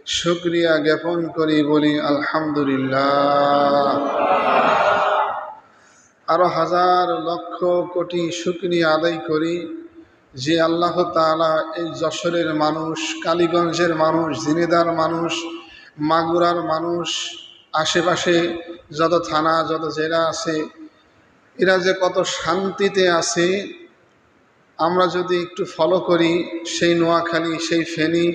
শুকরিয়া জ্ঞাপন করি, বলি আলহামদুলিল্লাহ। আরো হাজার লক্ষ কোটি শুকরিয়া আদায় করি যে আল্লাহ তাআলা এই যশোরের মানুষ, কালীগঞ্জের মানুষ, ঝিনেদার মানুষ, মাগুরার মানুষ, আশেপাশে যত থানা যত জেলা আছে, এরা যে কত শান্তিতে আছে, আমরা যদি একটু ফলো করি সেই নোয়াখালী, সেই ফেনী,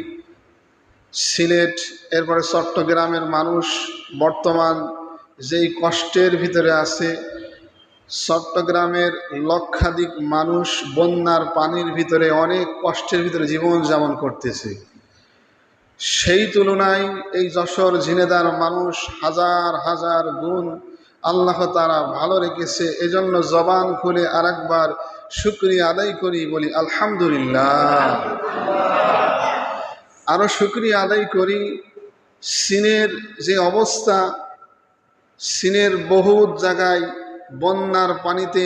সিলেট, এরপরে চট্টগ্রামের মানুষ বর্তমান যেই কষ্টের ভিতরে আছে, চট্টগ্রামের লক্ষাধিক মানুষ বন্যার পানির ভিতরে অনেক কষ্টের ভিতরে জীবন যাপন করতেছে, সেই তুলনায় এই যশোর ঝিনেদার মানুষ হাজার হাজার গুণ আল্লাহ তাআলা ভালো রেখেছে। এজন্য জবান খুলে আরেকবার শুকরিয়া আদায় করি, বলি আলহামদুলিল্লাহ। আরো শুকরিয়া আদায় করি চীনের যে অবস্থা, চীনের বহু জায়গায় বন্যার পানিতে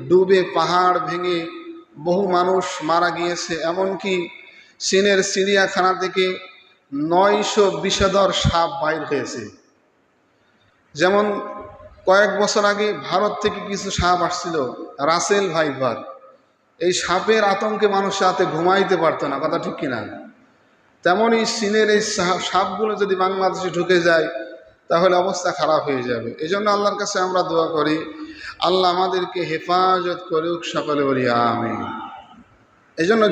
ডুবে পাহাড় ভেঙে বহু মানুষ মারা গিয়েছে। এমনকি চীনের চিড়িয়াখানা থেকে 900 বিষধর সাপ বাইর হয়েছে। যেমন কয়েক বছর আগে ভারত থেকে কিছু সাপ আসছিল, রাসেল ভাইপার। এই সাপের আতঙ্কে মানুষ রাতে ঘুমাইতে পারতো না, কথা ঠিক কিনা? তেমনই চীনের এই সাপগুলো যদি বাংলাদেশে ঢুকে যায় তাহলে অবস্থা খারাপ হয়ে যাবে। এই জন্য আল্লাহর কাছে আমরা দোয়া করি, আল্লাহ আমাদেরকে হেফাজত করুক, সকলে বলি আমিন। এই জন্য